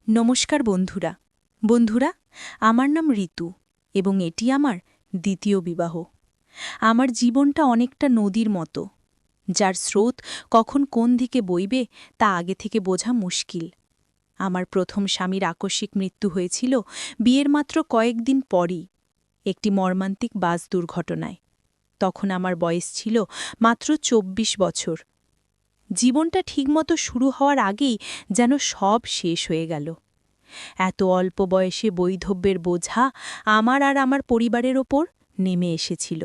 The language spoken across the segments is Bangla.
নমস্কার বন্ধুরা আমার নাম ঋতু এবং এটি আমার দ্বিতীয় বিবাহ। আমার জীবনটা অনেকটা নদীর মতো, যার স্রোত কখন কোন দিকে বইবে তা আগে থেকে বোঝা মুশকিল। আমার প্রথম স্বামীর আকস্মিক মৃত্যু হয়েছিল বিয়ের মাত্র কয়েকদিন পরই, একটি মর্মান্তিক বাস দুর্ঘটনায়। তখন আমার বয়স ছিল মাত্র ২৪ বছর। জীবনটা ঠিকমতো শুরু হওয়ার আগেই যেন সব শেষ হয়ে গেল। এত অল্প বয়সে বৈধব্যের বোঝা আমার আর আমার পরিবারের ওপর নেমে এসেছিল।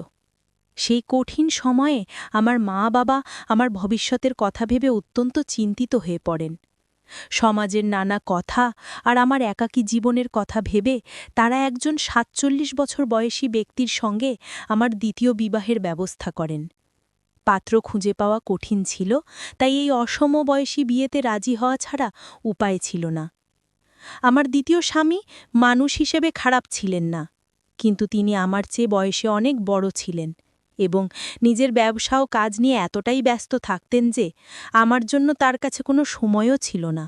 সেই কঠিন সময়ে আমার মা-বাবা আমার ভবিষ্যতের কথা ভেবে অত্যন্ত চিন্তিত হয়ে পড়েন। সমাজের নানা কথা আর আমার একাকী জীবনের কথা ভেবে তারা একজন ৪৭ বছর বয়সী ব্যক্তির সঙ্গে আমার দ্বিতীয় বিবাহের ব্যবস্থা করেন। পাত্র খুঁজে পাওয়া কঠিন ছিল, তাই এই অসমবয়সী বিয়েতে রাজি হওয়া ছাড়া উপায় ছিল না। আমার দ্বিতীয় স্বামী মানুষ হিসেবে খারাপ ছিলেন না, কিন্তু তিনি আমার চেয়ে বয়সে অনেক বড় ছিলেন এবং নিজের ব্যবসা ও কাজ নিয়ে এতটাই ব্যস্ত থাকতেন যে আমার জন্য তার কাছে কোনো সময়ও ছিল না।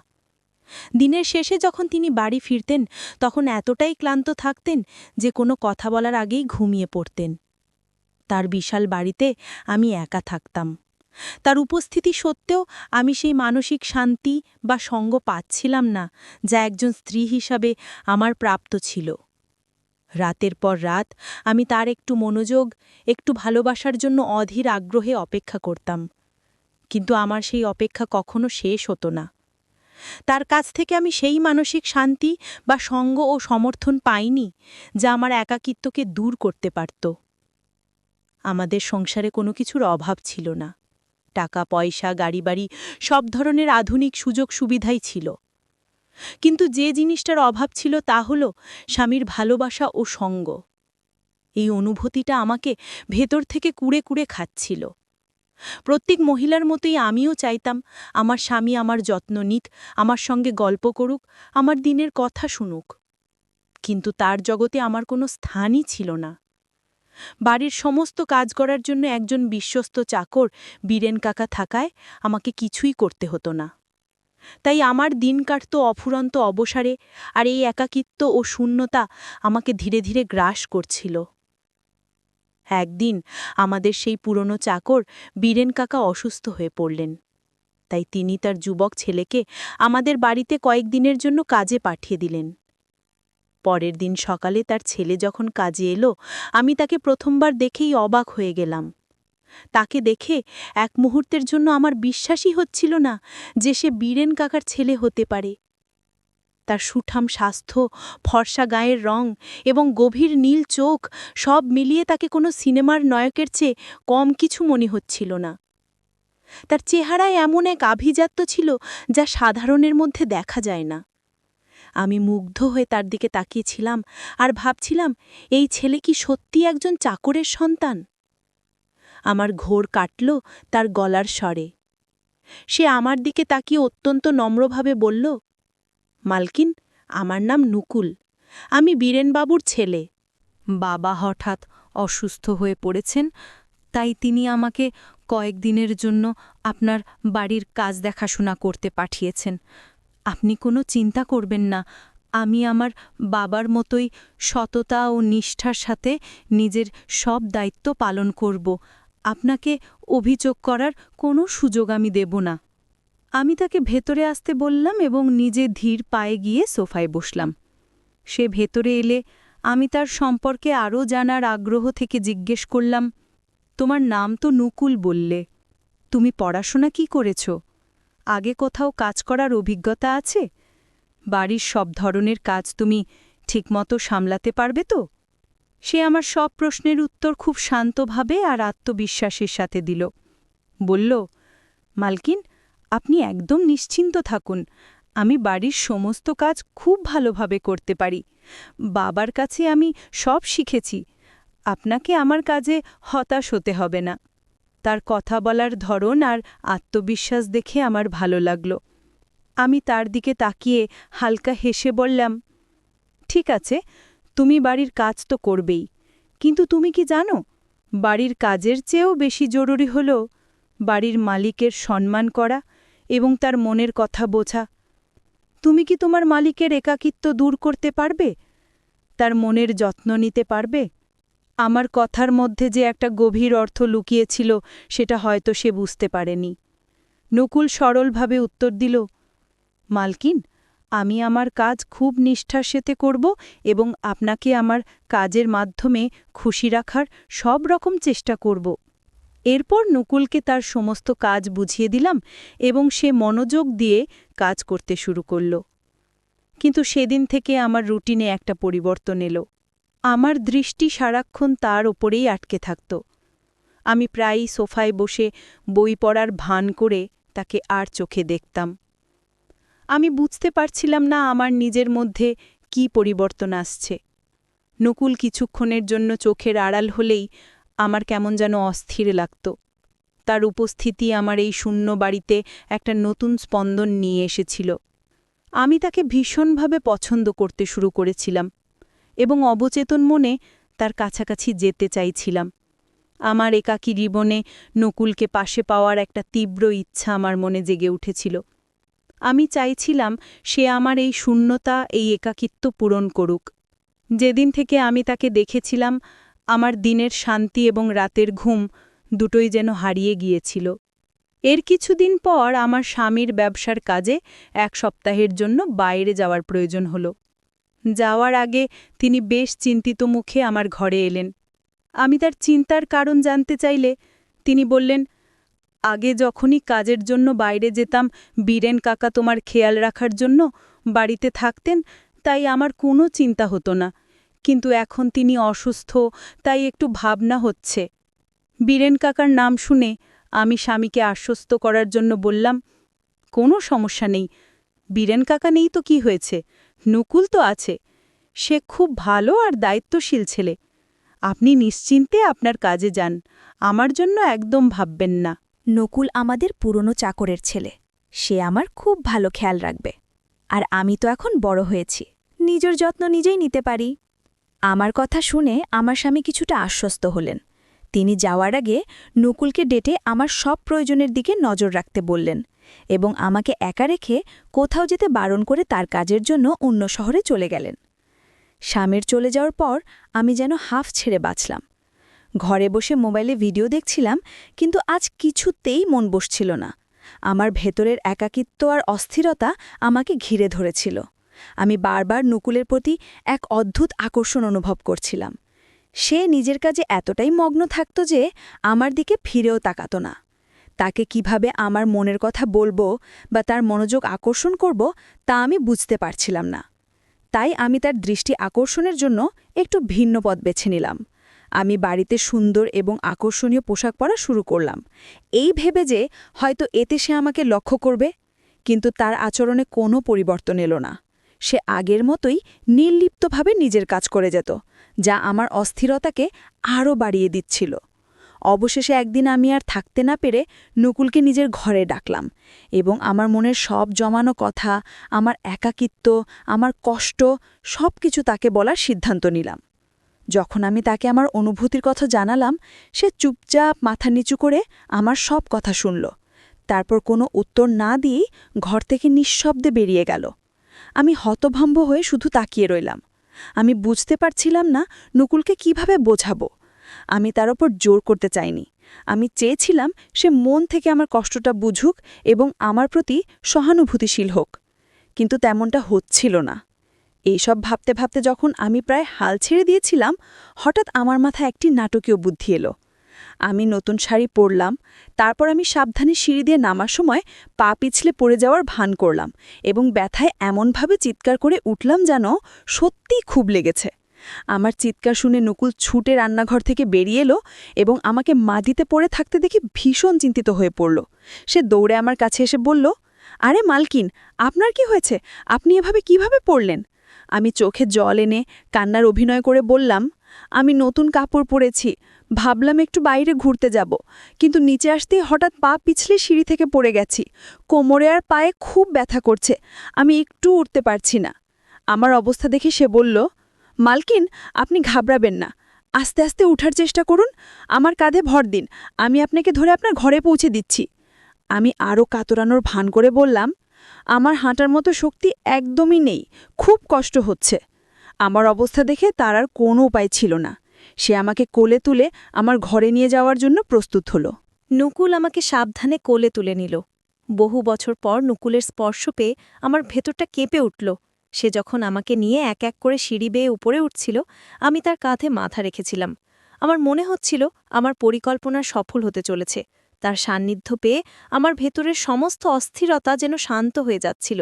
দিনের শেষে যখন তিনি বাড়ি ফিরতেন তখন এতটাই ক্লান্ত থাকতেন যে কোনো কথা বলার আগেই ঘুমিয়ে পড়তেন। তার বিশাল বাড়িতে আমি একা থাকতাম। তার উপস্থিতি সত্ত্বেও আমি সেই মানসিক শান্তি বা সঙ্গ পাচ্ছিলাম না যা একজন স্ত্রী হিসাবে আমার প্রাপ্ত ছিল। রাতের পর রাত আমি তার একটু মনোযোগ, একটু ভালোবাসার জন্য অধীর আগ্রহে অপেক্ষা করতাম, কিন্তু আমার সেই অপেক্ষা কখনো শেষ হতো না। তার কাছ থেকে আমি সেই মানসিক শান্তি বা সঙ্গ ও সমর্থন পাইনি যা আমার একাকিত্বকে দূর করতে পারত। আমাদের সংসারে কোনো কিছুর অভাব ছিল না। টাকা পয়সা, গাড়ি-বাড়ি সব ধরনের আধুনিক সুযোগ সুবিধাই ছিল, কিন্তু যে জিনিসটার অভাব ছিল তা হল স্বামীর ভালোবাসা ও সঙ্গ। এই অনুভূতিটা আমাকে ভেতর থেকে কুড়ে কুড়ে খাচ্ছিল। প্রত্যেক মহিলার মতোই আমিও চাইতাম আমার স্বামী আমার যত্ন নিক, আমার সঙ্গে গল্প করুক, আমার দিনের কথা শুনুক, কিন্তু তার জগতে আমার কোনো স্থানই ছিল না। বাড়ির সমস্ত কাজ করার জন্য একজন বিশ্বস্ত চাকর বীরেন কাকা থাকায় আমাকে কিছুই করতে হতো না। তাই আমার দিন কাটত অফুরন্ত অবসারে, আর এই একাকিত্ব ও শূন্যতা আমাকে ধীরে ধীরে গ্রাস করছিল। একদিন আমাদের সেই পুরনো চাকর বীরেন কাকা অসুস্থ হয়ে পড়লেন, তাই তিনি তার যুবক ছেলেকে আমাদের বাড়িতে কয়েকদিনের জন্য কাজে পাঠিয়ে দিলেন। পরের দিন সকালে তার ছেলে যখন কাজে এলো, আমি তাকে প্রথমবার দেখেই অবাক হয়ে গেলাম। তাকে দেখে এক মুহূর্তের জন্য আমার বিশ্বাসই হচ্ছিল না যে সে বীরেন কাকার ছেলে হতে পারে। তার সুঠাম স্বাস্থ্য, ফর্সা গায়ের রং এবং গভীর নীল চোখ সব মিলিয়ে তাকে কোনো সিনেমার নায়কের চেয়ে কম কিছু মনে হচ্ছিল না। তার চেহারায় এমন এক আভিজাত্য ছিল যা সাধারণের মধ্যে দেখা যায় না। আমি মুগ্ধ হয়ে তার দিকে তাকিয়েছিলাম আর ভাবছিলাম, এই ছেলে কি সত্যি একজন চাকরের সন্তান? আমার ঘোর কাটল তার গলার স্বরে। সে আমার দিকে তাকিয়ে অত্যন্ত নম্রভাবে বলল, মালকিন, আমার নাম নুকুল, আমি বীরেনবাবুর ছেলে। বাবা হঠাৎ অসুস্থ হয়ে পড়েছেন, তাই তিনি আমাকে কয়েকদিনের জন্য আপনার বাড়ির কাজ দেখাশোনা করতে পাঠিয়েছেন। আপনি কোনো চিন্তা করবেন না, আমি আমার বাবার মতোই সততা ও নিষ্ঠার সাথে নিজের সব দায়িত্ব পালন করব। আপনাকে অভিযোগ করার কোনো সুযোগ আমি দেব না। আমি তাকে ভেতরে আসতে বললাম এবং নিজে ধীর পায়ে গিয়ে সোফায় বসলাম। সে ভেতরে এলে আমি তার সম্পর্কে আরও জানার আগ্রহ থেকে জিজ্ঞেস করলাম, তোমার নাম তো নুকুল বললে, তুমি পড়াশোনা কি করেছ? আগে কোথাও কাজ করার অভিজ্ঞতা আছে? বাড়ির সব ধরনের কাজ তুমি ঠিকমতো সামলাতে পারবে তো? সে আমার সব প্রশ্নের উত্তর খুব শান্তভাবে আর আত্মবিশ্বাসের সাথে দিল। বলল, মালকিন, আপনি একদম নিশ্চিন্ত থাকুন, আমি বাড়ির সমস্ত কাজ খুব ভালোভাবে করতে পারি। বাবার কাছে আমি সব শিখেছি, আপনাকে আমার কাজে হতাশ হতে হবে না। তার কথা বলার ধরন আর আত্মবিশ্বাস দেখে আমার ভালো লাগল। আমি তার দিকে তাকিয়ে হালকা হেসে বললাম, ঠিক আছে, তুমি বাড়ির কাজ তো করবেই, কিন্তু তুমি কি জানো, বাড়ির কাজের চেয়েও বেশি জরুরি হল বাড়ির মালিকের সম্মান করা এবং তার মনের কথা বোঝা। তুমি কি তোমার মালিকের একাকিত্ব দূর করতে পারবে? তার মনের যত্ন নিতে পারবে? আমার কথার মধ্যে যে একটা গভীর অর্থ লুকিয়েছিল সেটা হয়তো সে বুঝতে পারেনি। নকুল সরলভাবে উত্তর দিল, মালকিন, আমি আমার কাজ খুব নিষ্ঠার সাথে করব এবং আপনাকে আমার কাজের মাধ্যমে খুশি রাখার সব রকম চেষ্টা করব। এরপর নকুলকে তার সমস্ত কাজ বুঝিয়ে দিলাম এবং সে মনোযোগ দিয়ে কাজ করতে শুরু করল। কিন্তু সেদিন থেকে আমার রুটিনে একটা পরিবর্তন এলো। আমার দৃষ্টি সারাক্ষণ তার ওপরেই আটকে থাকত। আমি প্রায়ই সোফায় বসে বই পড়ার ভান করে তাকে আর চোখে দেখতাম। আমি বুঝতে পারছিলাম না আমার নিজের মধ্যে কি পরিবর্তন আসছে। নকুল কিছুক্ষণের জন্য চোখের আড়াল হলেই আমার কেমন যেন অস্থির লাগত। তার উপস্থিতি আমার এই শূন্য বাড়িতে একটা নতুন স্পন্দন নিয়ে এসেছিল। আমি তাকে ভীষণভাবে পছন্দ করতে শুরু করেছিলাম এবং অবচেতন মনে তার কাছাকাছি যেতে চাইছিলাম। আমার একাকী জীবনে নকুলকে পাশে পাওয়ার একটা তীব্র ইচ্ছা আমার মনে জেগে উঠেছিল। আমি চাইছিলাম সে আমার এই শূন্যতা, এই একাকিত্ব পূরণ করুক। যেদিন থেকে আমি তাকে দেখেছিলাম, আমার দিনের শান্তি এবং রাতের ঘুম দুটোই যেন হারিয়ে গিয়েছিল। এর কিছুদিন পর আমার স্বামীর ব্যবসার কাজে 1 সপ্তাহের জন্য বাইরে যাওয়ার প্রয়োজন হল। যাওয়ার আগে তিনি বেশ চিন্তিত মুখে আমার ঘরে এলেন। আমি তার চিন্তার কারণ জানতে চাইলে তিনি বললেন, আগে যখনই কাজের জন্য বাইরে যেতাম, বীরেন কাকা তোমার খেয়াল রাখার জন্য বাড়িতে থাকতেন, তাই আমার কোনো চিন্তা হতো না। কিন্তু এখন তিনি অসুস্থ, তাই একটু ভাবনা হচ্ছে। বীরেন কাকার নাম শুনে আমি স্বামীকে আশ্বস্ত করার জন্য বললাম, কোনো সমস্যা নেই, বীরেন কাকা নেই তো কি হয়েছে, নকুল তো আছে। সে খুব ভালো আর দায়িত্বশীল ছেলে। আপনি নিশ্চিন্তে আপনার কাজে যান, আমার জন্য একদম ভাববেন না। নকুল আমাদের পুরনো চাকরের ছেলে। সে আমার খুব ভালো খেয়াল রাখবে। আর আমি তো এখন বড় হয়েছি, নিজের যত্ন নিজেই নিতে পারি। আমার কথা শুনে আমার স্বামী কিছুটা আশ্বস্ত হলেন। তিনি যাওয়ার আগে নকুলকে ডেটে আমার সব প্রয়োজনের দিকে নজর রাখতে বললেন এবং আমাকে একা রেখে কোথাও যেতে বারণ করে তার কাজের জন্য অন্য শহরে চলে গেলেন। স্বামীর চলে যাওয়ার পর আমি যেন হাফ ছেড়ে বাঁচলাম। ঘরে বসে মোবাইলে ভিডিও দেখছিলাম, কিন্তু আজ কিছুতেই মন বসছিল না। আমার ভেতরের একাকিত্ব আর অস্থিরতা আমাকে ঘিরে ধরেছিল। আমি বারবার নকুলের প্রতি এক অদ্ভুত আকর্ষণ অনুভব করছিলাম। সে নিজের কাজে এতটাই মগ্ন থাকত যে আমার দিকে ফিরেও তাকাত না। তাকে কিভাবে আমার মনের কথা বলবো বা তার মনোযোগ আকর্ষণ করব তা আমি বুঝতে পারছিলাম না। তাই আমি তার দৃষ্টি আকর্ষণের জন্য একটু ভিন্ন পথ বেছে নিলাম। আমি বাড়িতে সুন্দর এবং আকর্ষণীয় পোশাক পরা শুরু করলাম, এই ভেবে যে হয়তো এতে সে আমাকে লক্ষ্য করবে। কিন্তু তার আচরণে কোনো পরিবর্তন এলো না। সে আগের মতোই নির্লিপ্তভাবে নিজের কাজ করে যেত, যা আমার অস্থিরতাকে আরও বাড়িয়ে দিচ্ছিল। অবশেষে একদিন আমি আর থাকতে না পেরে নকুলকে নিজের ঘরে ডাকলাম এবং আমার মনের সব জমানো কথা, আমার একাকিত্ব, আমার কষ্ট সব কিছু তাকে বলার সিদ্ধান্ত নিলাম। যখন আমি তাকে আমার অনুভূতির কথা জানালাম, সে চুপচাপ মাথা নিচু করে আমার সব কথা শুনল। তারপর কোনো উত্তর না দিয়েই ঘর থেকে নিঃশব্দে বেরিয়ে গেল। আমি হতভম্ব হয়ে শুধু তাকিয়ে রইলাম। আমি বুঝতে পারছিলাম না নকুলকে কিভাবে বোঝাবো। আমি তার ওপর জোর করতে চাইনি। আমি চেয়েছিলাম সে মন থেকে আমার কষ্টটা বুঝুক এবং আমার প্রতি সহানুভূতিশীল হোক। কিন্তু তেমনটা হচ্ছিল না। এইসব ভাবতে ভাবতে যখন আমি প্রায় হাল ছেড়ে দিয়েছিলাম, হঠাৎ আমার মাথায় একটি নাটকীয় বুদ্ধি এলো। আমি নতুন শাড়ি পরলাম, তারপর আমি সাবধানে সিঁড়ি দিয়ে নামার সময় পা পিছলে পড়ে যাওয়ার ভান করলাম এবং ব্যথায় এমনভাবে চিৎকার করে উঠলাম যেন সত্যিই খুব লেগেছে। আমার চিৎকার শুনে নকুল ছুটে রান্নাঘর থেকে বেরিয়ে এলো এবং আমাকে মাটিতে পড়ে থাকতে দেখে ভীষণ চিন্তিত হয়ে পড়ল। সে দৌড়ে আমার কাছে এসে বলল, আরে মালকিন, আপনার কি হয়েছে? আপনি এভাবে কিভাবে পড়লেন? আমি চোখে জল এনে কান্নার অভিনয় করে বললাম, আমি নতুন কাপড় পরেছি, ভাবলাম একটু বাইরে ঘুরতে যাব, কিন্তু নিচে আসতেই হঠাৎ পা পিছলে সিঁড়ি থেকে পড়ে গেছি। কোমরে আর পায়ে খুব ব্যথা করছে, আমি একটু উঠতে পারছি না। আমার অবস্থা দেখে সে বলল, মালকিন, আপনি ঘাবড়াবেন না, আস্তে আস্তে উঠার চেষ্টা করুন, আমার কাঁধে ভর দিন, আমি আপনাকে ধরে আপনার ঘরে পৌঁছে দিচ্ছি। আমি আরও কাতরানোর ভান করে বললাম, আমার হাঁটার মতো শক্তি একদমই নেই, খুব কষ্ট হচ্ছে। আমার অবস্থা দেখে তার আর কোনো উপায় ছিল না। সে আমাকে কোলে তুলে আমার ঘরে নিয়ে যাওয়ার জন্য প্রস্তুত হলো। নকুল আমাকে সাবধানে কোলে তুলে নিল। বহু বছর পর নকুলের স্পর্শ পেয়ে আমার ভেতরটা কেঁপে উঠল। সে যখন আমাকে নিয়ে এক এক করে সিঁড়ি বেয়ে উপরে উঠছিল, আমি তার কাঁধে মাথা রেখেছিলাম। আমার মনে হচ্ছিল আমার পরিকল্পনা সফল হতে চলেছে। তার সান্নিধ্য পেয়ে আমার ভেতরের সমস্ত অস্থিরতা যেন শান্ত হয়ে যাচ্ছিল।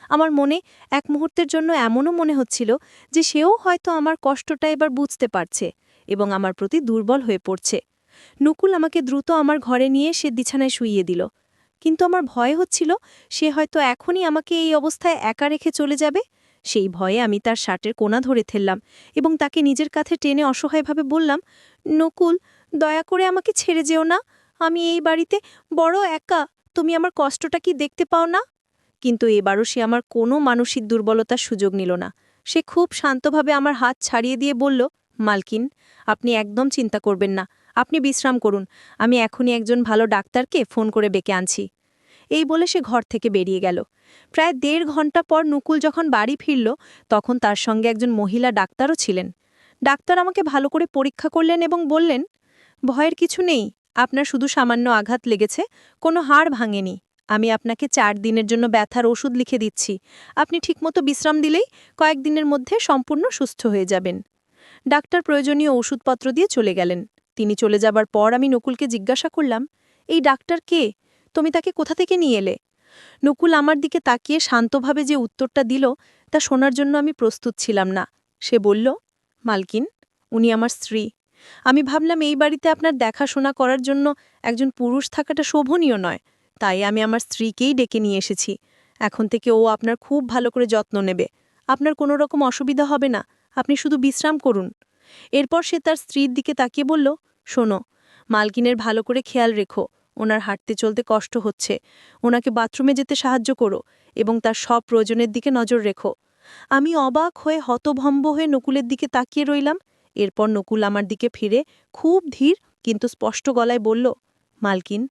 আমার মনে এক মুহূর্তের জন্য এমনও মনে হচ্ছিল যে সেও হয়তো আমার কষ্টটা এবার বুঝতে পারছে এবং আমার প্রতি দুর্বল হয়ে পড়ছে। নকুল আমাকে দ্রুত আমার ঘরে নিয়ে সে বিছানায় শুইয়ে দিল। কিন্তু আমার ভয় হচ্ছিল সে হয়তো এখনই আমাকে এই অবস্থায় একা রেখে চলে যাবে। সেই ভয়ে আমি তার শার্টের কোণা ধরে ফেললাম এবং তাকে নিজের কাছে টেনে অসহায়ভাবে বললাম, নকুল, দয়া করে আমাকে ছেড়ে যেও না। আমি এই বাড়িতে বড় একা। তুমি আমার কষ্টটা কি দেখতে পাও না? কিন্তু এবারও সে আমার কোনো মানসিক দুর্বলতার সুযোগ নিল না। সে খুব শান্তভাবে আমার হাত ছাড়িয়ে দিয়ে বলল, মালকিন, আপনি একদম চিন্তা করবেন না। আপনি বিশ্রাম করুন। আমি এখনই একজন ভালো ডাক্তারকে ফোন করে ডেকে আনছি। এই বলে সে ঘর থেকে বেরিয়ে গেল। প্রায় ১.৫ ঘন্টা পর নকুল যখন বাড়ি ফিরল, তখন তার সঙ্গে একজন মহিলা ডাক্তারও ছিলেন। ডাক্তার আমাকে ভালো করে পরীক্ষা করলেন এবং বললেন, ভয়ের কিছু নেই, আপনার শুধু সামান্য আঘাত লেগেছে, কোনো হাড় ভাঙেনি। আমি আপনাকে ৪ দিনের জন্য ব্যথার ওষুধ লিখে দিচ্ছি। আপনি ঠিকমতো বিশ্রাম দিলেই কয়েকদিনের মধ্যে সম্পূর্ণ সুস্থ হয়ে যাবেন। ডাক্তার প্রয়োজনীয় ওষুধপত্র দিয়ে চলে গেলেন। তিনি চলে যাবার পর আমি নকুলকে জিজ্ঞাসা করলাম, এই ডাক্তার কে? তুমি তাকে কোথা থেকে নিয়ে এলে? নকুল আমার দিকে তাকিয়ে শান্তভাবে যে উত্তরটা দিল, তা শোনার জন্য আমি প্রস্তুত ছিলাম না। সে বলল, মালকিন, উনি আমার স্ত্রী। আমি ভাবলাম এই বাড়িতে আপনার দেখাশোনা করার জন্য একজন পুরুষ থাকাটা শোভনীয় নয়, তাই আমি আমার স্ত্রীকেই ডেকে নিয়ে এসেছি। এখন থেকে ও আপনার খুব ভালো করে যত্ন নেবে। আপনার কোনো রকম অসুবিধা হবে না, আপনি শুধু বিশ্রাম করুন। এরপর সে তার স্ত্রীর দিকে তাকিয়ে বলল, শোনো, মালকিনের ভালো করে খেয়াল রেখো। ওনার হাঁটতে চলতে কষ্ট হচ্ছে। ওনাকে বাথরুমে যেতে সাহায্য করো এবং তার সব প্রয়োজনের দিকে নজর রেখো। আমি অবাক হয়ে হতভম্ব হয়ে নকুলের দিকে তাকিয়ে রইলাম। এরপর নকুল আমার দিকে ফিরে খুব ধীর কিন্তু স্পষ্ট গলায় বলল, মালকিন,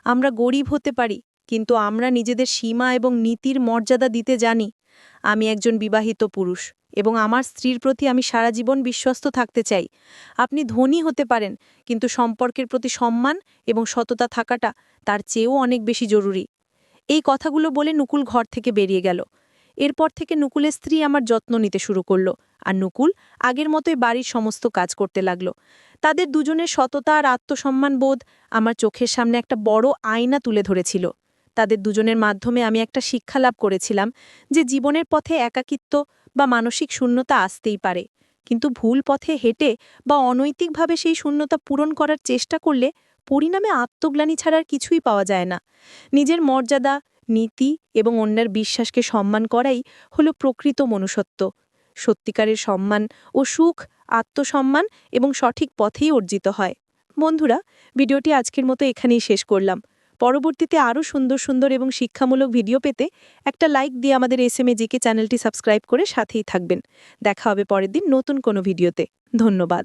আমরা গরিব হতে পারি, কিন্তু আমরা নিজেদের সীমা এবং নীতির মর্যাদা দিতে জানি। আমি একজন বিবাহিত পুরুষ এবং আমার স্ত্রীর প্রতি আমি সারা জীবন বিশ্বস্ত থাকতে চাই। আপনি ধনী হতে পারেন, কিন্তু সম্পর্কের প্রতি সম্মান এবং সততা থাকাটা তার চেয়েও অনেক বেশি জরুরি। এই কথাগুলো বলে নকুল ঘর থেকে বেরিয়ে গেল। এরপর থেকে নকুলের স্ত্রী আমার যত্ন নিতে শুরু করল, আর নকুল আগের মতোই বাড়ির সমস্ত কাজ করতে লাগল। তাদের দুজনের সততা আর আত্মসম্মান বোধ আমার চোখের সামনে একটা বড় আয়না তুলে ধরেছিল। তাদের দুজনের মাধ্যমে আমি একটা শিক্ষা লাভ করেছিলাম যে জীবনের পথে একাকিত্ব বা মানসিক শূন্যতা আসতেই পারে, কিন্তু ভুল পথে হেঁটে বা অনৈতিকভাবে সেই শূন্যতা পূরণ করার চেষ্টা করলে পরিণামে আত্মগ্লানি ছাড়ার কিছুই পাওয়া যায় না। নিজের মর্যাদা, নীতি এবং অন্যের বিশ্বাসকে সম্মান করাই হলো প্রকৃত মনুষ্যত্ব। সত্যিকারের সম্মান ও সুখ আত্মসম্মান এবং সঠিক পথেই অর্জিত হয়। বন্ধুরা, ভিডিওটি আজকের মতো এখানেই শেষ করলাম। পরবর্তীতে আরও সুন্দর সুন্দর এবং শিক্ষামূলক ভিডিও পেতে একটা লাইক দিয়ে আমাদের SMAGK চ্যানেলটি সাবস্ক্রাইব করে সাথেই থাকবেন। দেখা হবে পরের দিন নতুন কোনো ভিডিওতে। ধন্যবাদ।